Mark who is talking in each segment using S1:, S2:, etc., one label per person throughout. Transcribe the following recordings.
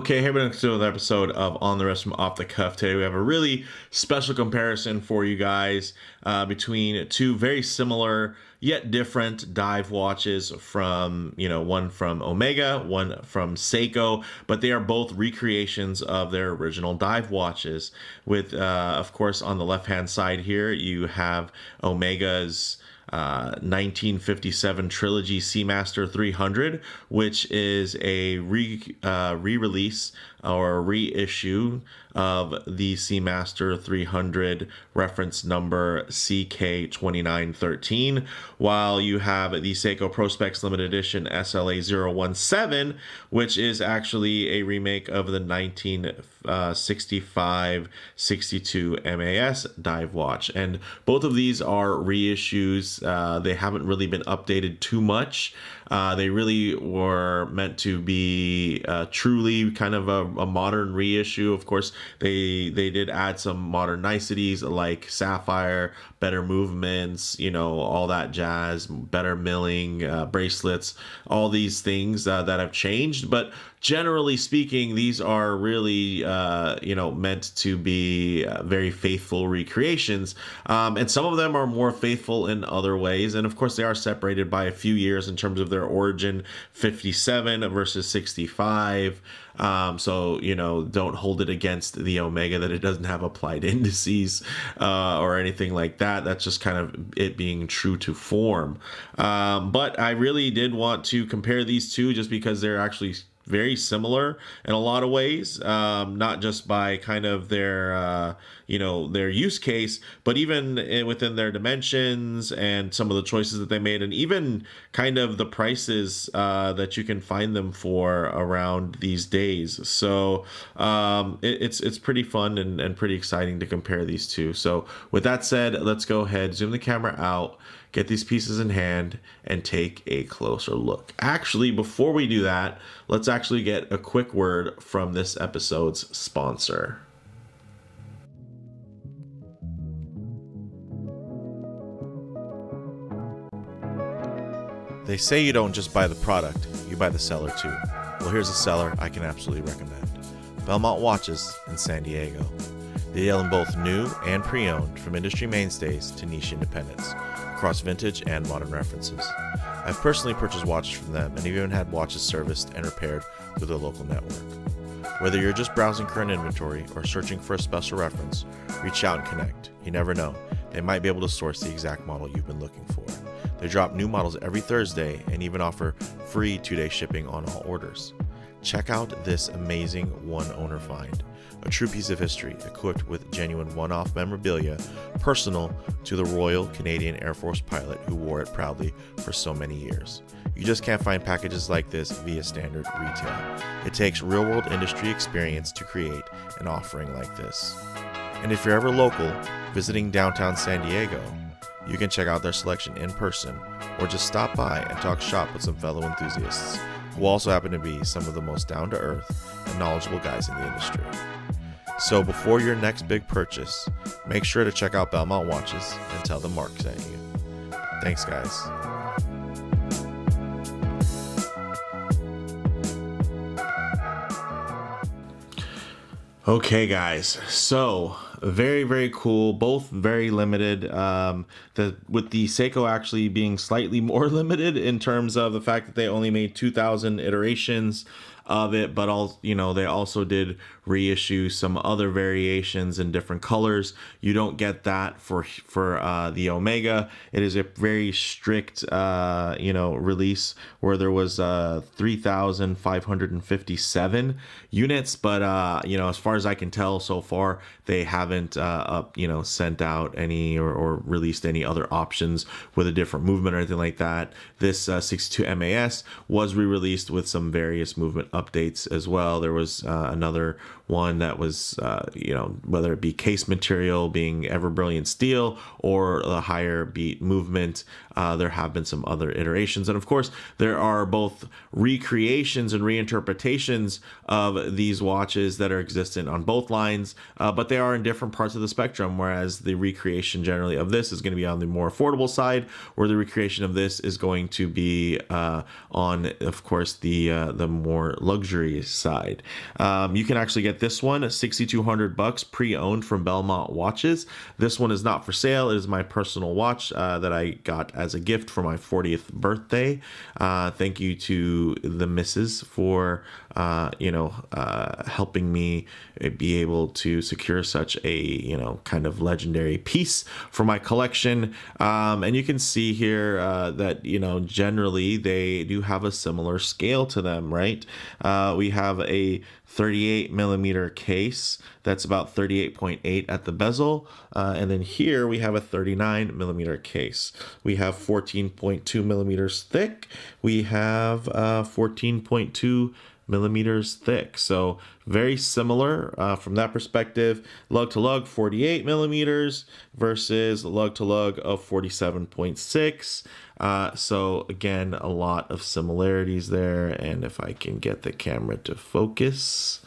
S1: Okay, here we're going to do another episode of On the Wrist from Off the Cuff. Today we have a really special comparison for you guys between two very similar yet different dive watches from, one from Omega, one from Seiko, but they are both recreations of their original dive watches. With, of course, on the left-hand side here, you have Omega's 1957 Trilogy Seamaster 300, which is a re-release or a reissue of the Seamaster 300 reference number CK2913, while you have the Seiko Prospex limited edition SLA017, which is actually a remake of the 1965-62 MAS dive watch. And both of these are reissues. They haven't really been updated too much. They really were meant to be truly kind of a modern reissue. Of course, they did add some modern niceties like Sapphire, better movements, all that jazz, better milling, bracelets, all these things that have changed. But generally speaking, these are really, meant to be very faithful recreations. And some of them are more faithful in other ways. And of course, they are separated by a few years in terms of their origin, 57 versus 65. So, don't hold it against the Omega that it doesn't have applied indices or anything like that. That's just kind of it being true to form. But I really did want to compare these two just because they're actually very similar in a lot of ways, not just by kind of their their use case, but even within their dimensions and some of the choices that they made, and even kind of the prices that you can find them for around these days. So it's pretty fun and pretty exciting to compare these two. So with that said, let's go ahead, zoom the camera out, get these pieces in hand, and take a closer look. Actually, before we do that, let's actually get a quick word from this episode's sponsor. They say you don't just buy the product, you buy the seller too. Well, here's a seller I can absolutely recommend. Belmont Watches in San Diego. They deal in both new and pre-owned, from industry mainstays to niche independents, across vintage and modern references. I've personally purchased watches from them and even had watches serviced and repaired through their local network. Whether you're just browsing current inventory or searching for a special reference, reach out and connect. You never know, they might be able to source the exact model you've been looking for. They drop new models every Thursday and even offer free 2-day shipping on all orders. Check out this amazing one-owner find. A true piece of history, equipped with genuine one-off memorabilia, personal to the Royal Canadian Air Force pilot who wore it proudly for so many years. You just can't find packages like this via standard retail. It takes real-world industry experience to create an offering like this. And if you're ever local, visiting downtown San Diego, you can check out their selection in person or just stop by and talk shop with some fellow enthusiasts who also happen to be some of the most down-to-earth and knowledgeable guys in the industry. So before your next big purchase, make sure to check out Belmont Watches and tell them Mark sent you. Thanks, guys. Okay, guys, so very, very cool, both very limited, with the Seiko actually being slightly more limited in terms of the fact that they only made 2,000 iterations of it, but they also did reissue some other variations in different colors. You don't get that for the Omega. It is a very strict release where there was 3,557 units, but as far as I can tell so far, they haven't sent out any or released any other options with a different movement or anything like that. This 62 MAS was re-released with some various movement updates as well. There was another one that was, whether it be case material being ever brilliant steel or the higher beat movement, there have been some other iterations. And of course, there are both recreations and reinterpretations of these watches that are existent on both lines, but they are in different parts of the spectrum, whereas the recreation generally of this is going to be on the more affordable side, where the recreation of this is going to be on, of course, the more luxury side. You can actually get this one $6,200 pre-owned from Belmont Watches. This one is not for sale. It is my personal watch that I got as a gift for my 40th birthday. Thank you to the missus for helping me be able to secure such a kind of legendary piece for my collection. And you can see here that generally they do have a similar scale to them, right? We have a 38 millimeter case that's about 38.8 at the bezel, and then here we have a 39 millimeter case. We have 14.2 millimeters thick. We have 14.2 millimeters thick, so very similar from that perspective. Lug to lug 48 millimeters versus lug to lug of 47.6. So again, a lot of similarities there. And if I can get the camera to focus,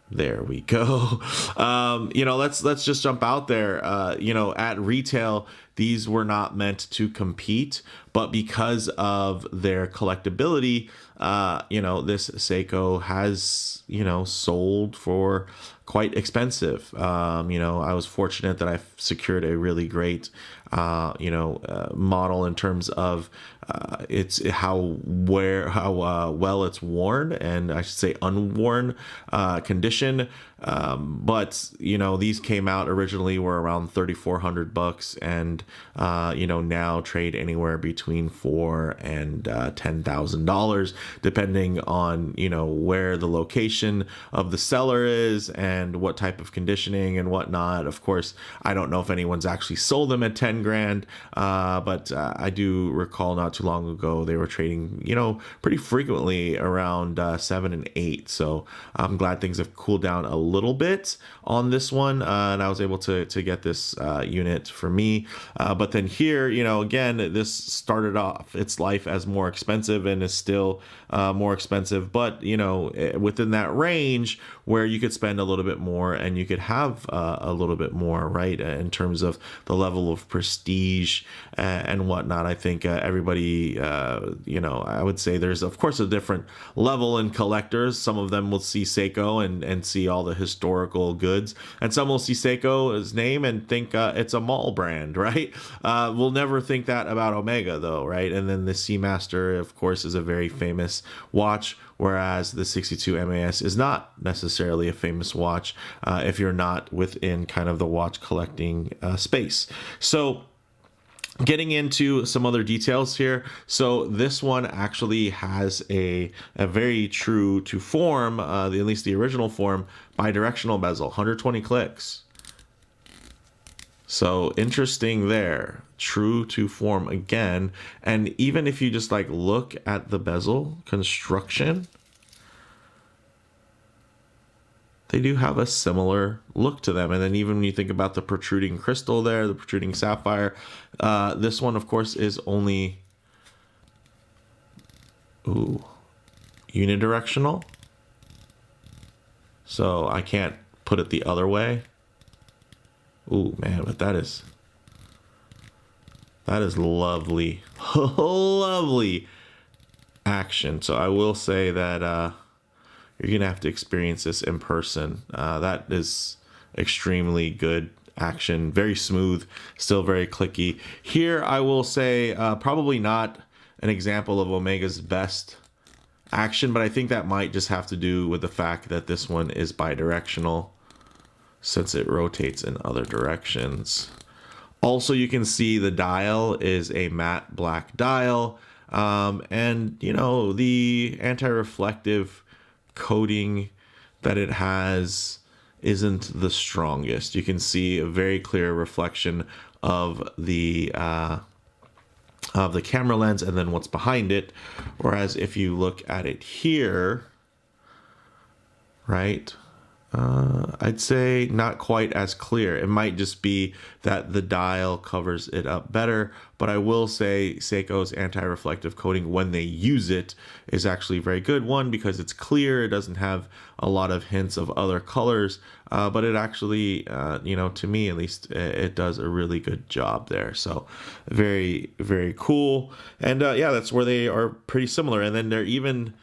S1: there we go. Let's just jump out there. At retail, these were not meant to compete, but because of their collectability, this Seiko has, sold for quite expensive. I was fortunate that I secured a really great, model in terms of how well it's worn, and I should say unworn condition. But these came out originally were around $3,400, and now trade anywhere between $4,000 and $10,000, depending on where the location of the seller is and what type of conditioning and whatnot. Of course, I don't know if anyone's actually sold them at 10 grand, but I do recall not too long ago they were trading pretty frequently around 7 and 8. So I'm glad things have cooled down a little bit on this one, and I was able to get this unit for me. But then here, again, this started off its life as more expensive and is still more expensive, but within that range where you could spend a little bit more and you could have a little bit more, right, in terms of the level of prestige and whatnot. I think everybody, I would say there's of course a different level in collectors. Some of them will see Seiko and see all the historical goods, and some will see Seiko's name and think it's a mall brand, right? We'll never think that about Omega though, right? And then the Seamaster, of course, is a very famous watch, whereas the 62 MAS is not necessarily a famous watch if you're not within kind of the watch collecting space. So getting into some other details here. So this one actually has a very true to form, at least the original form, bidirectional bezel, 120 clicks. So interesting there, true to form again. And even if you just look at the bezel construction, they do have a similar look to them. And then even when you think about the protruding crystal there, the protruding sapphire, this one, of course, is only unidirectional. So I can't put it the other way. Ooh, man, but that is lovely. Lovely action. So I will say that you're gonna have to experience this in person. That is extremely good action, very smooth, still very clicky. Here I will say probably not an example of Omega's best action, but I think that might just have to do with the fact that this one is bidirectional, since it rotates in other directions. Also, you can see the dial is a matte black dial, and the anti-reflective coating that it has isn't the strongest. You can see a very clear reflection of the camera lens and then what's behind it, whereas if you look at it here, right, I'd say not quite as clear. It might just be that the dial covers it up better, but I will say Seiko's anti-reflective coating, when they use it, is actually very good. One, because it's clear, it doesn't have a lot of hints of other colors, but it actually, to me at least, it does a really good job there. So very, very cool. And yeah, that's where they are pretty similar. And then they're even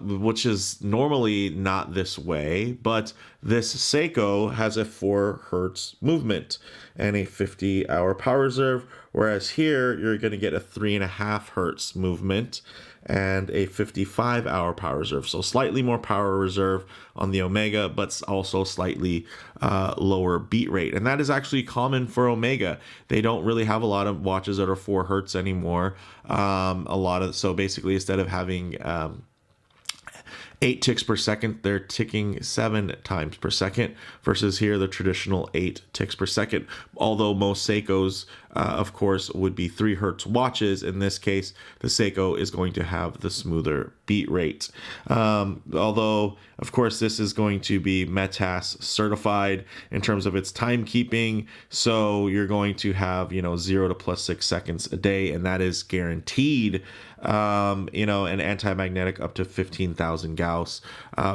S1: which is normally not this way, but this Seiko has a 4 hertz movement and a 50-hour power reserve, whereas here you're going to get a 3.5 hertz movement and a 55-hour power reserve. So slightly more power reserve on the Omega, but also slightly lower beat rate. And that is actually common for Omega. They don't really have a lot of watches that are 4 hertz anymore. So basically, instead of having 8 ticks per second, they're ticking 7 times per second, versus here the traditional 8 ticks per second. Although most Seikos, of course, would be 3 hertz watches. In this case, the Seiko is going to have the smoother beat rate. Although, of course, this is going to be METAS certified in terms of its timekeeping. So you're going to have, 0 to +6 seconds a day, and that is guaranteed. An anti-magnetic up to 15,000 Gauss,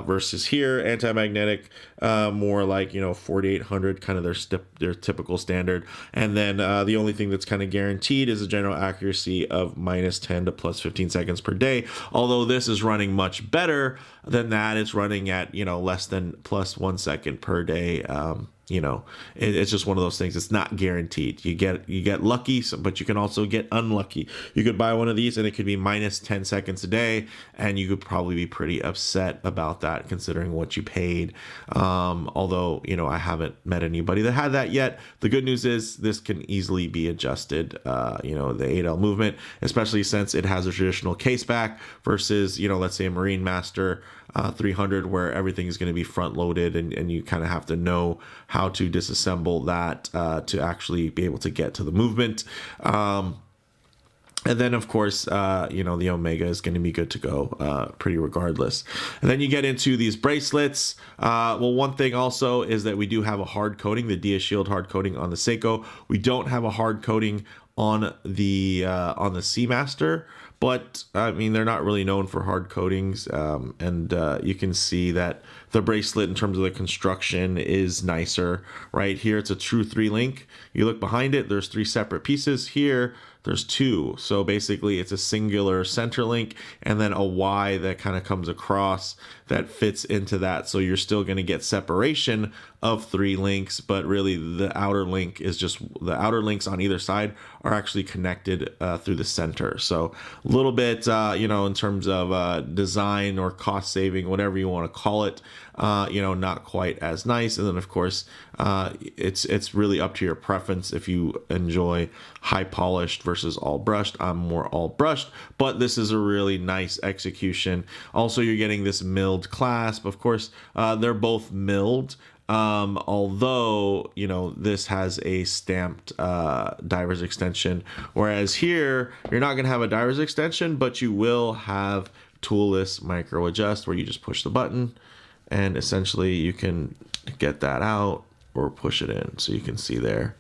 S1: versus here anti-magnetic more like 4,800, kind of their typical standard. And then the only thing that's kind of guaranteed is a general accuracy of -10 to +15 seconds per day. Although this is running much better than that. It's running at less than +1 second per day. It's just one of those things. It's not guaranteed. You get lucky, but you can also get unlucky. You could buy one of these and it could be -10 seconds a day, and you could probably be pretty upset about that considering what you paid. Although I haven't met anybody that had that yet. The good news is this can easily be adjusted. The 8L movement, especially since it has a traditional case back versus let's say a Marine Master 300, where everything is going to be front loaded, and you kind of have to know how to disassemble that to actually be able to get to the movement. And then, of course, the Omega is going to be good to go pretty regardless. And then you get into these bracelets. One thing also is that we do have a hard coating, the DiaShield hard coating on the Seiko. We don't have a hard coating on the Seamaster. But they're not really known for hard coatings, and you can see that the bracelet in terms of the construction is nicer. Right here, it's a true 3-link. You look behind it, there's 3 separate pieces. Here, there's 2. So basically, it's a singular center link and then a Y that kind of comes across that fits into that. So you're still going to get separation of 3 links, but really the outer link is just the outer links on either side are actually connected through the center. So a little bit, in terms of design or cost saving, whatever you want to call it, not quite as nice. And then of course, it's really up to your preference if you enjoy high polished versus all brushed. I'm more all brushed, but this is a really nice execution. Also, you're getting this milled clasp. Of course, they're both milled. Although this has a stamped diver's extension, whereas here you're not going to have a diver's extension, but you will have toolless micro adjust, where you just push the button and essentially you can get that out or push it in. So you can see there.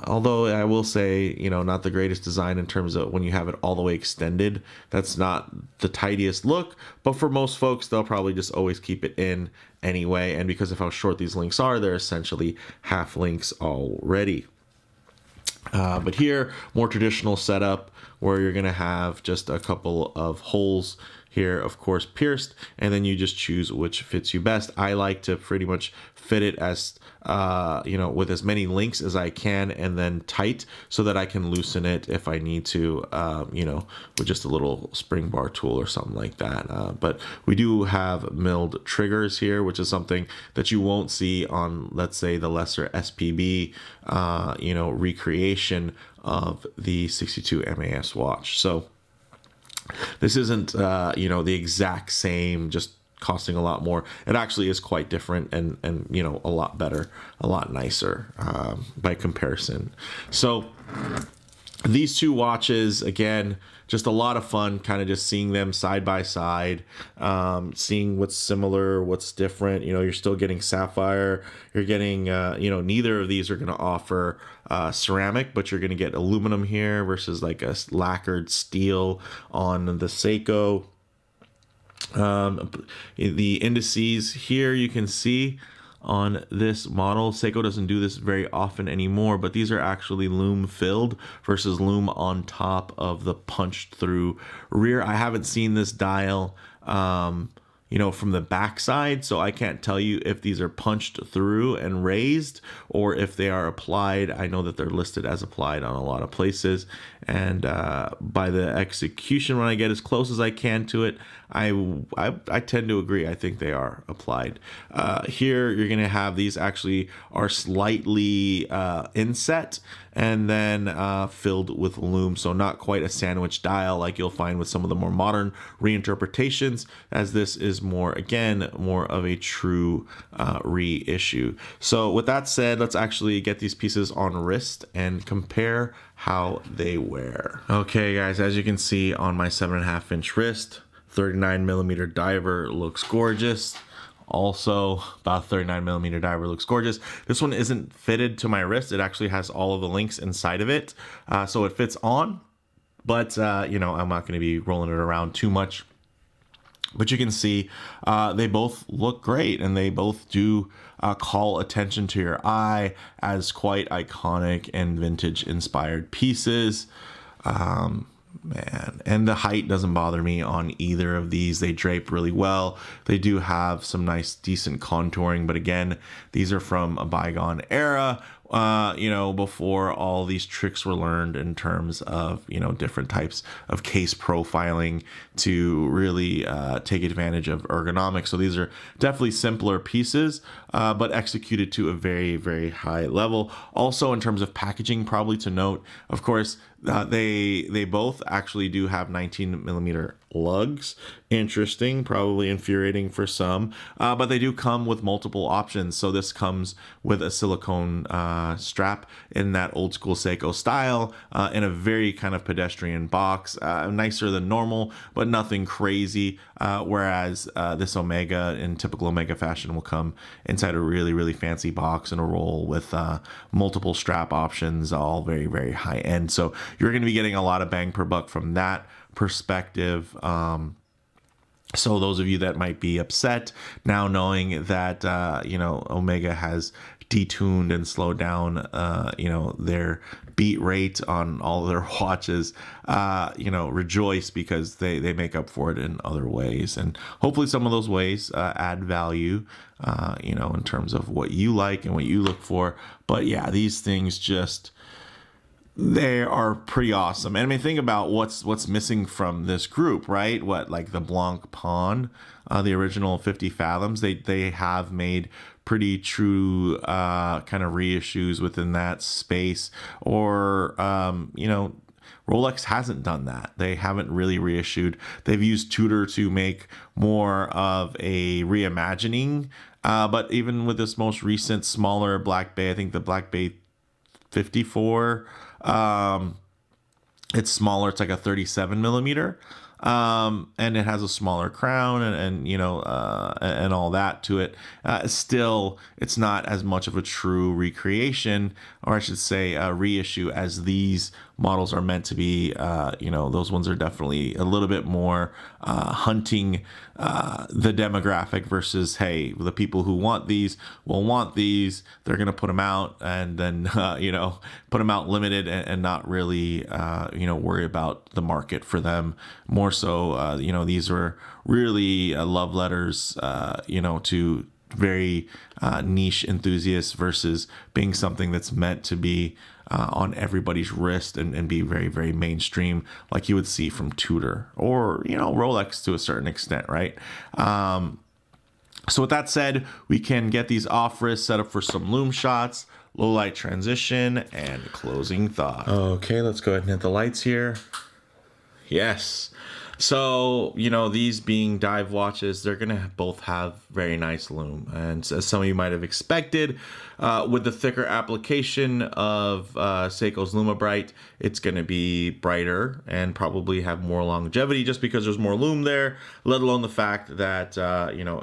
S1: Although I will say, not the greatest design in terms of when you have it all the way extended. That's not the tidiest look, but for most folks, they'll probably just always keep it in anyway. And because of how short these links are, they're essentially half links already. But here, more traditional setup where you're going to have just a couple of holes here, of course, pierced, and then you just choose which fits you best. I like to pretty much fit it as, with as many links as I can and then tight so that I can loosen it if I need to, with just a little spring bar tool or something like that. But we do have milled triggers here, which is something that you won't see on, let's say, the lesser SPB, recreation of the 62 MAS watch. So this isn't, the exact same, just costing a lot more. It actually is quite different and a lot better, a lot nicer by comparison. So These two watches, again, just a lot of fun, kind of just seeing them side by side, seeing what's similar, what's different. You know, you're still getting sapphire. You're getting, you know, neither of these are going to offer ceramic, but you're going to get aluminum here versus like a lacquered steel on the Seiko. The indices here you can see on this model. Seiko doesn't do this very often anymore, but these are actually loom filled versus loom on top of the punched through rear. I haven't seen this dial, you know, from the backside, so I can't tell you if these are punched through and raised or if they are applied. I know that they're listed as applied on a lot of places, and by the execution, when I get as close as I can to it, I tend to agree. I think they are applied. Here, you're going to have these actually are slightly inset and then filled with loom. So not quite a sandwich dial like you'll find with some of the more modern reinterpretations, as this is more, again, more of a true reissue. So with that said, let's actually get these pieces on wrist and compare how they wear. Okay, guys, as you can see on my 7.5-inch wrist, 39mm diver looks gorgeous. Also, about 39mm diver looks gorgeous. This one isn't fitted to my wrist. It actually has all of the links inside of it, so it fits on. But you know, I'm not going to be rolling it around too much. But you can see they both look great, and they both do call attention to your eye as quite iconic and vintage inspired pieces. Man, and the height doesn't bother me on either of these. They drape really well. They do have some nice, decent contouring, but again, these are from a bygone era, you know, before all these tricks were learned in terms of, you know, different types of case profiling to really take advantage of ergonomics. So these are definitely simpler pieces, but executed to a very, very high level. Also, in terms of packaging, probably to note, of course, they both actually do have 19mm lugs. Interesting, probably infuriating for some, but they do come with multiple options. So this comes with a silicone strap in that old school Seiko style, in a very kind of pedestrian box, nicer than normal, but nothing crazy. Whereas this Omega, in typical Omega fashion, will come inside a really, really fancy box and a roll with multiple strap options, all very, very high end. So you're going to be getting a lot of bang per buck from that perspective. So those of you that might be upset now knowing that, you know, Omega has detuned and slowed down, you know, their beat rate on all their watches, you know, rejoice, because they make up for it in other ways. And hopefully some of those ways add value, you know, in terms of what you like and what you look for. But yeah, these things just, they are pretty awesome. And I mean, think about what's missing from this group, right? What, like the Blanc Pawn, the original 50 Fathoms, they have made pretty true kind of reissues within that space. Or, you know, Rolex hasn't done that. They haven't really reissued. They've used Tudor to make more of a reimagining. But even with this most recent smaller Black Bay, I think the Black Bay 54, it's smaller. It's like a 37mm, and it has a smaller crown and you know, and all that to it. Still, it's not as much of a true recreation, or I should say a reissue, as these models are meant to be. You know, those ones are definitely a little bit more hunting the demographic versus, hey, the people who want these will want these. They're going to put them out and then, you know, put them out limited and not really, you know, worry about the market for them. More so, you know, these were really love letters, you know, to very niche enthusiasts versus being something that's meant to be on everybody's wrist and be very, very mainstream, like you would see from Tudor or, you know, Rolex to a certain extent, right? So with that said, we can get these off wrist, set up for some loom shots, low light transition, and closing thought. Okay, let's go ahead and hit the lights here. Yes. So, you know, these being dive watches, they're going to both have very nice loom. And as some of you might have expected, With the thicker application of Seiko's LumaBrite, it's going to be brighter and probably have more longevity just because there's more lume there, let alone the fact that,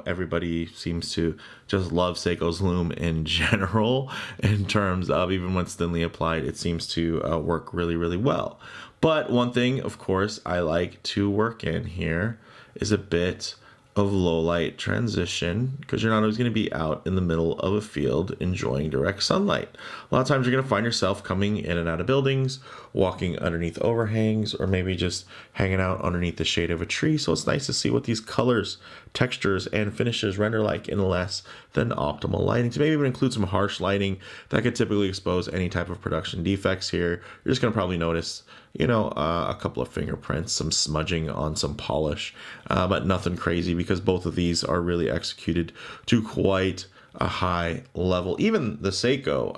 S1: everybody seems to just love Seiko's lume in general in terms of even when it's thinly applied, it seems to work really, really well. But one thing, of course, I like to work in here is a bit of low light transition, because you're not always going to be out in the middle of a field enjoying direct sunlight. A lot of times you're going to find yourself coming in and out of buildings, walking underneath overhangs, or maybe just hanging out underneath the shade of a tree. So it's nice to see what these colors, textures, and finishes render like in less than optimal lighting. To maybe even include some harsh lighting that could typically expose any type of production defects here. You're just going to probably notice a couple of fingerprints, some smudging on some polish, but nothing crazy because both of these are really executed to quite a high level. Even the Seiko,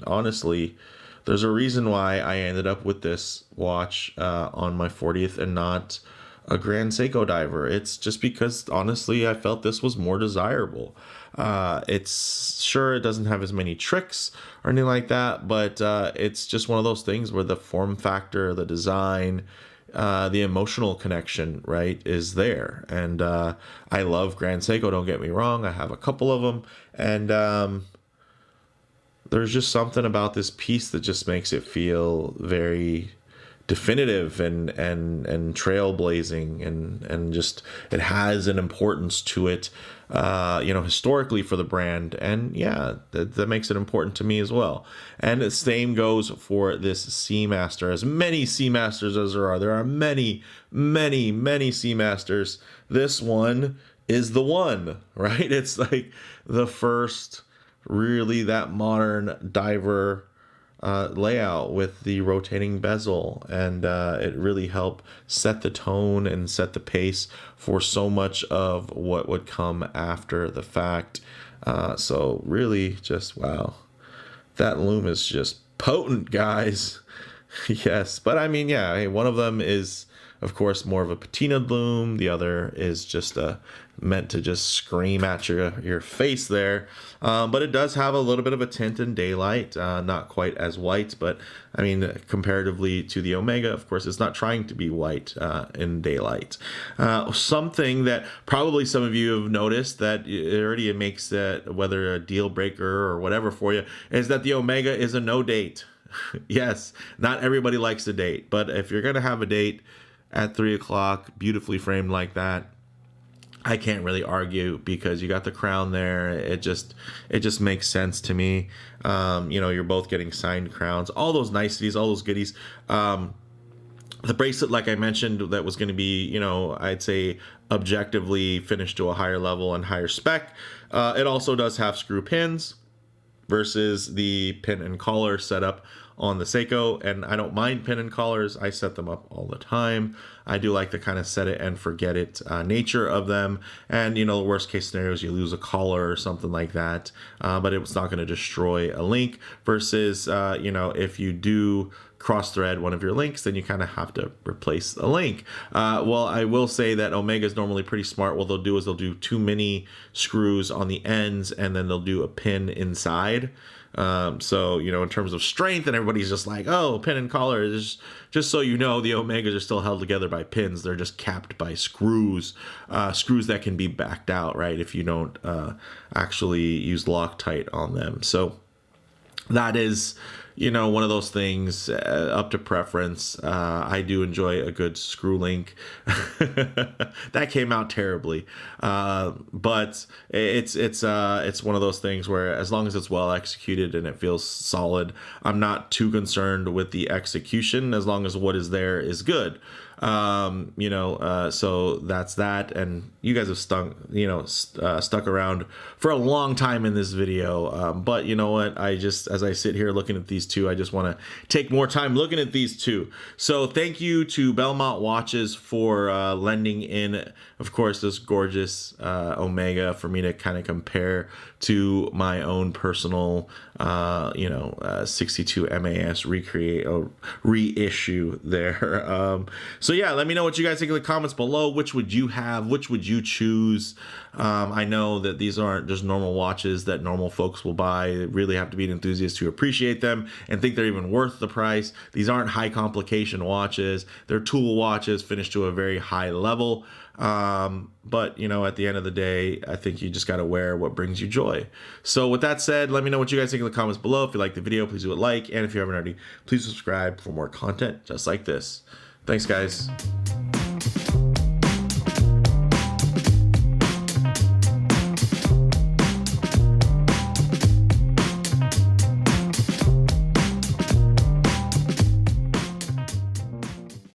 S1: honestly, there's a reason why I ended up with this watch on my 40th and not a Grand Seiko diver. It's just because, honestly, I felt this was more desirable. It's sure it doesn't have as many tricks or anything like that, but it's just one of those things where the form factor, the design, the emotional connection, right, is there. And I love Grand Seiko, don't get me wrong. I have a couple of them, and there's just something about this piece that just makes it feel very definitive and trailblazing, and just it has an importance to it, historically for the brand, and that makes it important to me as well. And the same goes for this Seamaster. As many Seamasters as there are many Seamasters. This one is the one, right? It's like the first really that modern diver layout with the rotating bezel, and it really helped set the tone and set the pace for so much of what would come after the fact. So really just wow, that lume is just potent, guys. Yes, but one of them is of course more of a patinaed lume, the other is just meant to just scream at your face there, but it does have a little bit of a tint in daylight, not quite as white, but comparatively to the Omega, of course, it's not trying to be white in daylight. Something that probably some of you have noticed that it already makes that whether a deal breaker or whatever for you is that the Omega is a no date. Yes, not everybody likes a date, but if you're gonna have a date at 3 o'clock, beautifully framed like that, I can't really argue, because you got the crown there. It just makes sense to me. You're both getting signed crowns, all those niceties, all those goodies. The bracelet, like I mentioned, that was going to be, I'd say objectively finished to a higher level and higher spec. It also does have screw pins versus the pin and collar setup on the Seiko, and I don't mind pin and collars. I set them up all the time. I do like the kind of set it and forget it nature of them, and the worst case scenario is you lose a collar or something like that, but it's not going to destroy a link versus if you do cross thread one of your links, then you kind of have to replace the link. Well, I will say that Omega is normally pretty smart. What they'll do is they'll do too many screws on the ends, and then they'll do a pin inside. So in terms of strength, and everybody's just like, oh, pin and collar, is just so you know, the Omegas are still held together by pins. They're just capped by screws that can be backed out, right, if you don't actually use Loctite on them. So that is one of those things, up to preference. I do enjoy a good screw link. That came out terribly, but it's one of those things where as long as it's well executed and it feels solid, I'm not too concerned with the execution as long as what is there is good. So that's that, and you guys have stuck around for a long time in this video, but you know what, as I sit here looking at these two, I just want to take more time looking at these two. So thank you to Belmont Watches for lending in, of course, this gorgeous Omega for me to kind of compare to my own personal 62 MAS recreate or reissue there. So yeah, let me know what you guys think in the comments below. Which would you have? Which would you choose? I know that these aren't just normal watches that normal folks will buy. You really have to be an enthusiast to appreciate them and think they're even worth the price. These aren't high complication watches. They're tool watches finished to a very high level. But at the end of the day, I think you just got to wear what brings you joy. So with that said, let me know what you guys think in the comments below. If you like the video, please do a like. And if you haven't already, please subscribe for more content just like this. Thanks, guys.